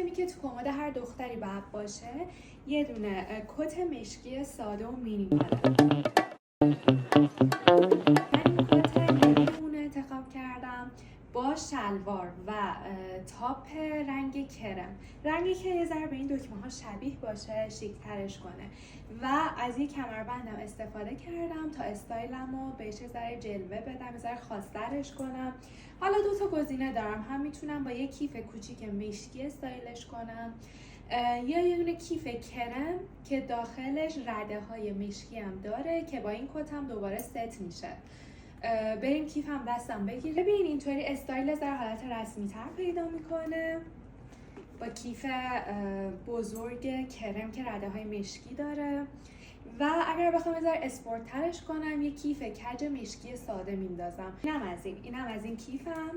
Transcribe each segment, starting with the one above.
آیتمی که تو کمد هر دختری باید باشه یه دونه کت مشکی ساده و مینیماله. من این کت نویمون انتخاب کردم با شلوار و تاپ رنگ کرم. رنگی که یه ذره به این دکمه ها شبیه باشه، شیک ترش کنه. و از یک کمربندم استفاده کردم تا استایلم رو بهش یه ذره جلوه بدم، یه ذره خاص‌ترش کنم. حالا 2 تا گزینه دارم، هم میتونم با یه کیف کوچیک مشکی استایلش کنم یا یه دونه کیف کرم که داخلش رده های مشکی هم داره که با این کتم دوباره ست میشه. بریم کیف هم دستم بگیره. ببین اینطوری استایل در حالت رسمی تر پیدا میکنه با کیف بزرگ کرم که رده های مشکی داره. و اگر بخوام یه ذره اسپورت ترش کنم یه کیف کج مشکی ساده میندازم. اینم از این کیفم.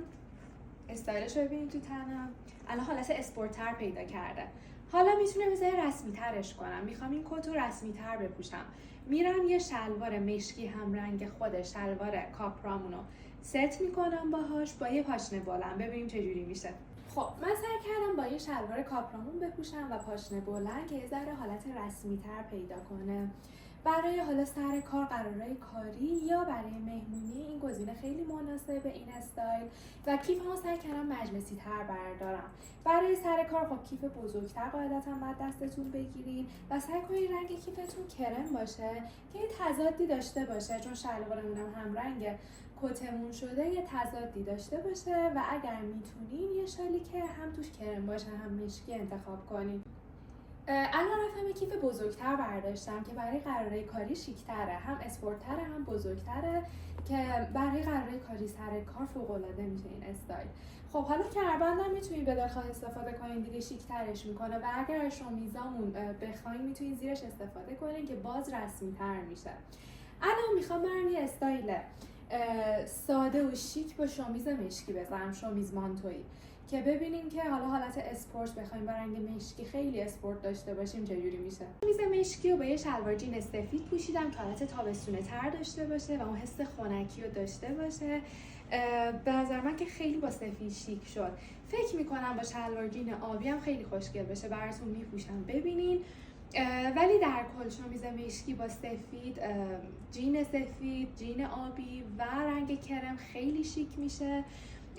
استایلش رو ببینید تو تنم الان حالت اسپورت تر پیدا کرده. حالا میتونم یه ذره رسمی ترش کنم. میخوام این کت رو رسمی تر بپوشم. میرم یه شلوار مشکی هم رنگ خود شلوار کاپرامونو ست میکنم باهاش با یه پاشنه بلند. ببینیم چجوری میشه. خب من سعی کردم با یه شلوار کاپرامون بپوشم و پاشنه بلند که یه ذره حالت رسمی تر پیدا کنه. برای حالا سر کار، قرارهای کاری یا برای مهمونی این گزینه خیلی مناسبه به این استایل. و کیفمو سعی کردم مجلسی تر بردارم. برای سر کار خب کیف بزرگتر قاعدتا باید دستتون بگیرین و سعی کنین رنگ کیفتون کرم باشه که یه تضادی داشته باشه، چون شلوارمونم هم رنگ کتمون شده یه تضادی داشته باشه. و اگر میتونین یه شالی که هم توش کرم باشه هم مشکی انتخاب کنین. الان رفتم یه کیف بزرگتر برداشتم که برای قرارهای کاری شیک‌تره، هم اسپورت‌تره هم بزرگتره که برای قرارهای کاری سر کار فوق‌العاده میشه این استایل. خب حالا کمربندم میتونید به دلخواه استفاده کنین، دیگه شیک‌ترش میکنه. و اگر شمیزامون بخواین میتونین زیرش استفاده کنین که باز رسمی‌تر میشه. الان میخوام برم یه استایل ساده و شیک با شمیز مشکی بزنم، شمیز مانتویی، که ببینیم که حالا حالت اسپورت بخوایم با رنگ مشکی خیلی اسپورت داشته باشیم چجوری میشه. شمیز مشکی رو با یه شلوار جین سفید پوشیدم که حالت تابستونه تر داشته باشه و اون حس خنکی رو داشته باشه. به نظر من که خیلی با سفید شیک شد. فکر میکنم با شلوار جین آبی هم خیلی خوشگل بشه. براتون میپوشم ببینین. ولی در کل شمیز مشکی با سفید، جین سفید، جین آبی و رنگ کرم خیلی شیک میشه.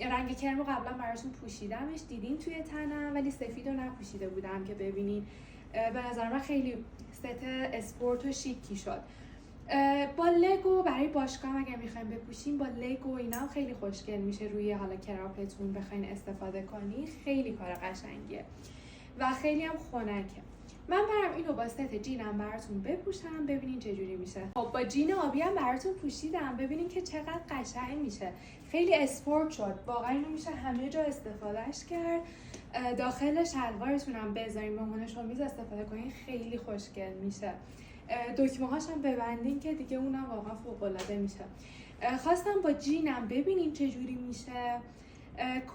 رنگ کرم رو قبلا براتون پوشیدمش، دیدین توی تنم، ولی سفید رو نپوشیده بودم که ببینین. به نظر من خیلی ست اسپورت و شیکی شد. با لگو برای باشگاه اگر میخوایم بپوشیم با لگو اینا هم خیلی خوشگل میشه روی حالا کراپتون بخواین استفاده کنی. خیلی کار قشنگیه و خیلی هم خنکه. من برم اینو با ست جینم براتون بپوشم ببینین چجوری میشه. خب با جین آبی هم براتون پوشیدم ببینین که چقدر قشنگ میشه. خیلی اسپورت شد. واقعا اینو میشه همه جا استفادهش کرد. داخل شلوارتون هم بذارین به عنوان شمیز استفاده کنین خیلی خوشگل میشه. دکمه هاش هم ببندین که دیگه اونم واقعا فوق العاده میشه. خواستم با جینم ببینین چجوری میشه.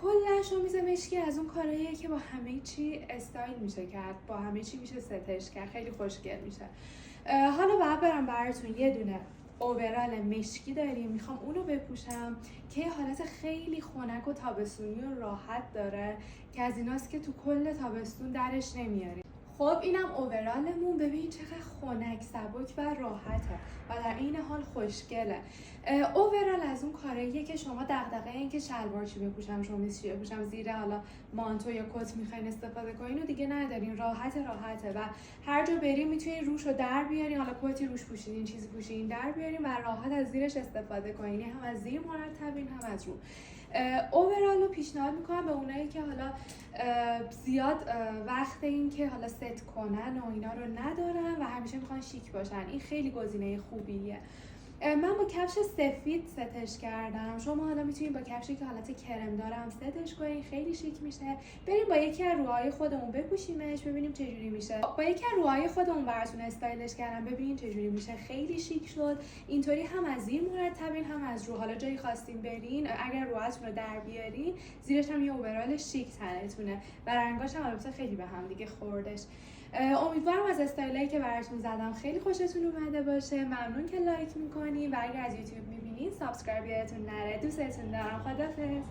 کلا شمیز مشکی از اون کارهاییه که با همه چی استایل میشه کرد، با همه چی میشه ستش کرد، خیلی خوشگل میشه. حالا باید برم براتون یه دونه اوورال مشکی داریم، میخوام اونو بپوشم که حالت خیلی خنک و تابستونی و راحت داره که از ایناست که تو کل تابستون درش نمیاریم. خب اینم اوورالمون. ببین چقدر خنک، سبک و راحته و در این حال خوشگله. اوورال از اون کاریه که شما دغدغه این که شلوار چی بپوشم، شمیز چی بپوشم، زیر حالا مانتو یا کت میخواین استفاده کنین و دیگه ندارین. راحته و هر جا بریم میتونین روشو در بیارین، حالا کتی روش پوشیدین، چیزی پوشیدین در بیارین و راحت از زیرش استفاده کنین. هم از زیر مرتبین هم از رو. اوورال رو پیشنهاد میکنم به اونایی که حالا زیاد وقت این که حالا ست کنن و اینا رو ندارن و همیشه میخوان شیک باشن. این خیلی گزینه خوبیه. من با کفش سفید ستش کردم. شما حالا میتونید با کفشی که حالت کرم دارم ستش کنین، خیلی شیک میشه. بریم با یکی از روهای خودمون بپوشیمش ببینیم چجوری میشه. با یکی از روهای خودمون براتون استایلش کردم ببینین چجوری میشه. خیلی شیک شد. اینطوری هم از زیر مرتبین هم از رو. حالا جایی خواستین برین اگر روهاتون رو در بیارین زیرش هم یه اوورال شیک تنتونه و رنگاش هم البته خیلی به هم دیگه خوردش. امیدوارم از استایلایی که براتون زدم خیلی خوشتون اومده باشه. ممنون که لایک میکنین و اگر از یوتیوب میبینین سابسکرایب یادتون نره. دوستتون دارم. خدافظ.